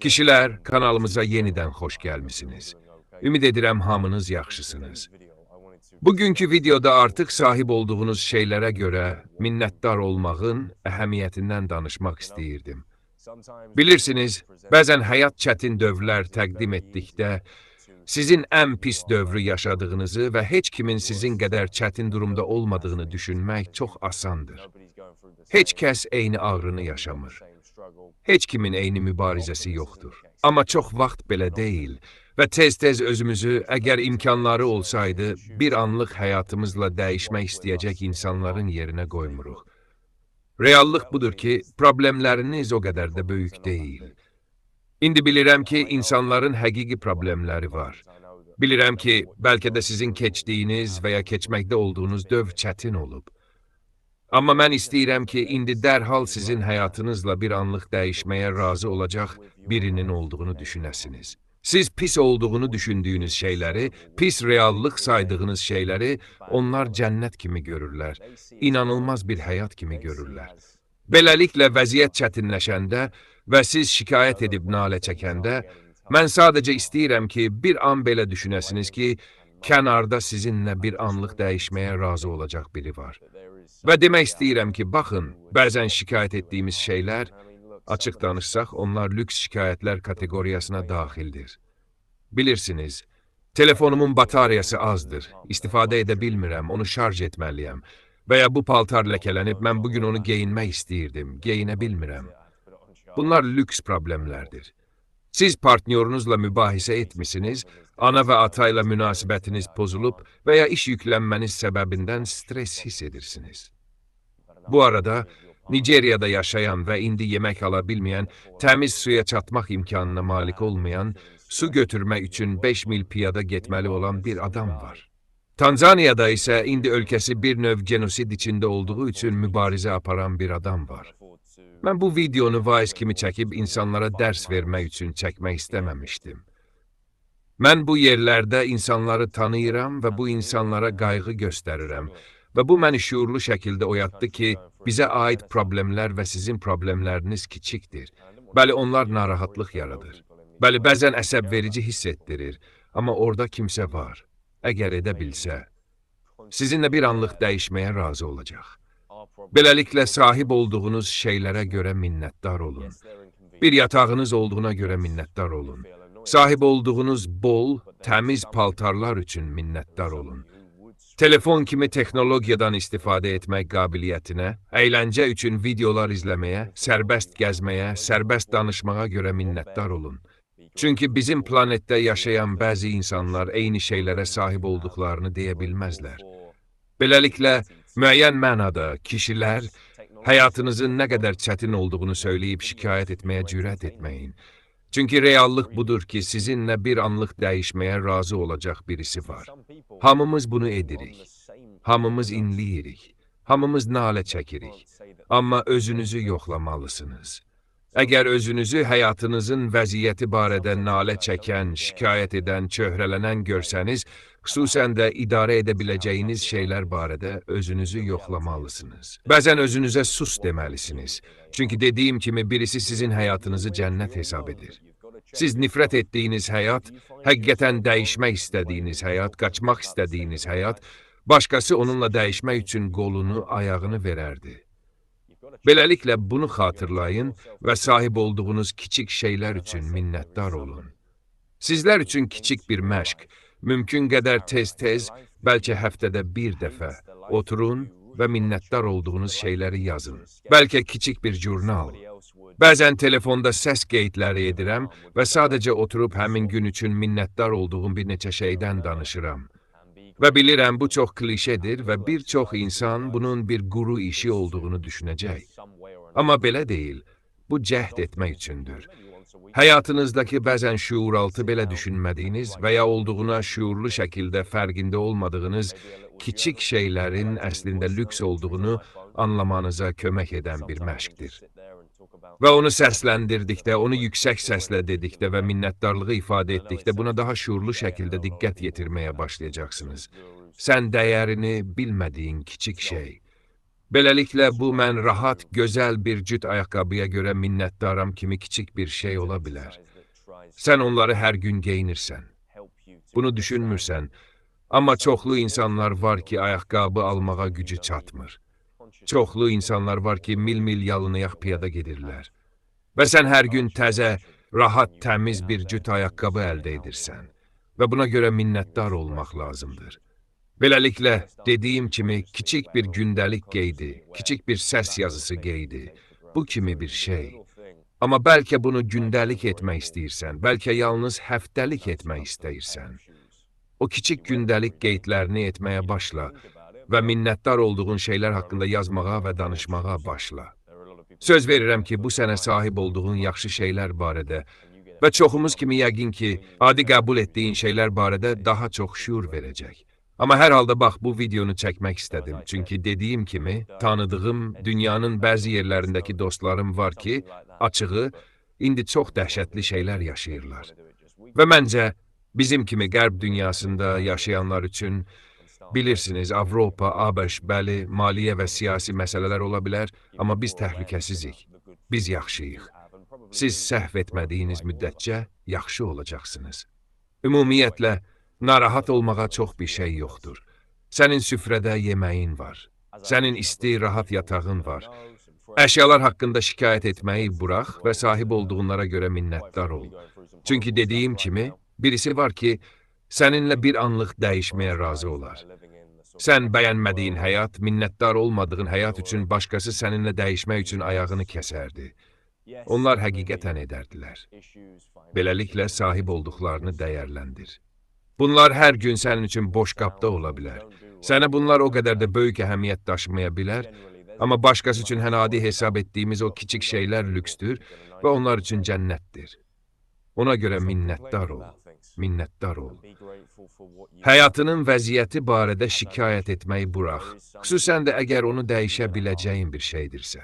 Kişilər, kanalımıza yenidən xoş gəlmisiniz. Ümid edirəm hamınız yaxşısınız. Bugünkü videoda artıq sahib olduğunuz şeylərə görə minnətdar olmağın əhəmiyyətindən danışmaq istəyirdim. Bilirsiniz, bəzən həyat çətin dövrlər təqdim etdikdə, sizin ən pis dövrü yaşadığınızı və heç kimin sizin qədər çətin durumda olmadığını düşünmək çox asandır. Heç kəs eyni ağrını yaşamır. Heç kimin eyni mübarizəsi yoxdur. Amma çox vaxt belə deyil və tez-tez özümüzü, əgər imkanları olsaydı, bir anlıq həyatımızla dəyişmək istəyəcək insanların yerinə qoymuruq. Reallıq budur ki, problemləriniz o qədər də böyük deyil. İndi bilirəm ki, insanların həqiqi problemləri var. Bilirəm ki, bəlkə də sizin keçdiyiniz və ya keçməkdə olduğunuz dövr çətin olub. Amma mən istəyirəm ki, indi dərhal sizin həyatınızla bir anlıq dəyişməyə razı olacaq birinin olduğunu düşünəsiniz. Siz pis olduğunu düşündüyünüz şeyləri, pis reallıq saydığınız şeyləri onlar cənnət kimi görürlər, inanılmaz bir həyat kimi görürlər. Beləliklə, vəziyyət çətinləşəndə və siz şikayət edib nalə çəkəndə, mən sadəcə istəyirəm ki, bir an belə düşünəsiniz ki, kənarda sizinlə bir anlıq dəyişməyə razı olacaq biri var. Və demək istəyirəm ki, baxın, bəzən şikayət etdiyimiz şeylər, açıq danışsaq, onlar lüks şikayətlər kateqoriyasına daxildir. Bilirsiniz, telefonumun batariyası azdır, istifadə edə bilmirəm, onu şarj etməliyəm və ya bu paltar ləkələnib, mən bugün onu geyinmək istəyirdim, geyinə bilmirəm. Bunlar lüks problemlərdir. Siz partnyorunuzla mübahisə etmisiniz, ana və ata ilə münasibətiniz pozulub və ya iş yüklənməniz səbəbindən stres hiss edirsiniz. Bu arada, Nigeriyada yaşayan və indi yemək ala bilməyən, təmiz suya çatmaq imkanına malik olmayan, su götürmək üçün 5 mil piyada getməli olan bir adam var. Tanzaniyada isə indi ölkəsi bir növ genosid içində olduğu üçün mübarizə aparan bir adam var. Mən bu videonu vaiz kimi çəkib insanlara dərs vermək üçün çəkmək istəməmişdim. Mən bu yerlərdə insanları tanıyıram və bu insanlara qayğı göstərirəm və bu məni şüurlu şəkildə oyatdı ki, bizə aid problemlər və sizin problemləriniz kiçikdir. Bəli, onlar narahatlıq yaradır. Bəli, bəzən əsəb verici hiss etdirir, amma orada kimsə var. Əgər edə bilsə, sizinlə bir anlıq dəyişməyə razı olacaq. Beləliklə, sahib olduğunuz şeylərə görə minnətdar olun. Bir yatağınız olduğuna görə minnətdar olun. Sahib olduğunuz bol, təmiz paltarlar üçün minnətdar olun. Telefon kimi texnologiyadan istifadə etmək qabiliyyətinə, əyləncə üçün videolar izləməyə, sərbəst gəzməyə, sərbəst danışmağa görə minnətdar olun. Çünki bizim planetdə yaşayan bəzi insanlar eyni şeylərə sahib olduqlarını deyə bilməzlər. Beləliklə, müəyyən mənada kişilər həyatınızın nə qədər çətin olduğunu söyləyib şikayət etməyə cürət etməyin. Çünki reallıq budur ki, sizinlə bir anlıq dəyişməyə razı olacaq birisi var. Hamımız bunu edirik. Hamımız inləyirik. Hamımız nalə çəkirik. Amma özünüzü yoxlamalısınız. Əgər özünüzü həyatınızın vəziyyəti barədə nalə çəkən, şikayət edən, çöhrələnən görsəniz, xüsusən də idarə edə biləcəyiniz şeylər barədə özünüzü yoxlamalısınız. Bəzən özünüzə sus deməlisiniz. Çünki dediyim kimi birisi sizin həyatınızı cənnət hesab edir. Siz nifrət etdiyiniz həyat, həqiqətən dəyişmək istədiyiniz həyat, qaçmaq istədiyiniz həyat, başqası onunla dəyişmək üçün qolunu, ayağını verərdi. Beləliklə, bunu xatırlayın və sahib olduğunuz kiçik şeylər üçün minnətdar olun. Sizlər üçün kiçik bir məşq, mümkün qədər tez-tez, bəlkə həftədə bir dəfə oturun və minnətdar olduğunuz şeyləri yazın. Bəlkə kiçik bir jurnal. Bəzən telefonda səs qeydləri edirəm və sadəcə oturub həmin gün üçün minnətdar olduğum bir neçə şeydən danışıram. Və bilirəm, bu çox klişedir və bir çox insan bunun bir quru işi olduğunu düşünəcək. Amma belə deyil, bu cəhd etmək üçündür. Həyatınızdakı bəzən şüuraltı belə düşünmədiyiniz və ya olduğuna şüurlu şəkildə fərqində olmadığınız kiçik şeylərin əslində lüks olduğunu anlamanıza kömək edən bir məşqdir. Və onu səsləndirdikdə, onu yüksək səslə dedikdə və minnətdarlığı ifadə etdikdə buna daha şuurlu şəkildə diqqət yetirməyə başlayacaqsınız. Sən dəyərini bilmədiyin kiçik şey. Beləliklə, bu mən rahat, gözəl bir cüt ayaqqabıya görə minnətdaram kimi kiçik bir şey ola bilər. Sən onları hər gün geyinirsən. Bunu düşünmürsən, amma çoxlu insanlar var ki, ayaqqabı almağa gücü çatmır. Çoxlu insanlar var ki, mil-mil yalınayaq piyada gedirlər. Və sən hər gün təzə, rahat, təmiz bir cüt ayaqqabı əldə edirsən. Və buna görə minnətdar olmaq lazımdır. Beləliklə, dediyim kimi, kiçik bir gündəlik qeydi, kiçik bir səs yazısı qeydi, bu kimi bir şey. Amma bəlkə bunu gündəlik etmək istəyirsən, bəlkə yalnız həftəlik etmək istəyirsən. O kiçik gündəlik qeydlərini etməyə başla və minnətdar olduğun şeylər haqqında yazmağa və danışmağa başla. Söz verirəm ki, bu sənə sahib olduğun yaxşı şeylər barədə və çoxumuz kimi yəqin ki, adi qəbul etdiyin şeylər barədə daha çox şüur verəcək. Amma hər halda bax, bu videonu çəkmək istədim. Çünki dediyim kimi, tanıdığım dünyanın bəzi yerlərindəki dostlarım var ki, açığı, indi çox dəhşətli şeylər yaşayırlar. Və məncə, bizim kimi qərb dünyasında yaşayanlar üçün, bilirsiniz, Avropa, ABŞ, bəli, maliyyə və siyasi məsələlər ola bilər, amma biz təhlükəsizik, biz yaxşıyıq. Siz səhv etmədiyiniz müddətcə yaxşı olacaqsınız. Ümumiyyətlə, narahat olmağa çox bir şey yoxdur. Sənin süfrədə yeməyin var. Sənin isti, rahat yatağın var. Əşyalar haqqında şikayət etməyi burax və sahib olduğunlara görə minnətdar ol. Çünki dediyim kimi, birisi var ki, səninlə bir anlıq dəyişməyə razı olar. Sən bəyənmədiyin həyat, minnətdar olmadığın həyat üçün başqası səninlə dəyişmək üçün ayağını kəsərdi. Onlar həqiqətən edərdilər. Beləliklə, sahib olduqlarını dəyərləndir. Bunlar hər gün sənin üçün boş qapda ola bilər. Sənə bunlar o qədər də böyük əhəmiyyət daşımaya bilər, amma başqası üçün adi hesab etdiyimiz o kiçik şeylər lüksdür və onlar üçün cənnətdir. Ona görə minnətdar ol, minnətdar ol. Həyatının vəziyyəti barədə şikayət etməyi burax, xüsusən də əgər onu dəyişə biləcəyin bir şeydirsə.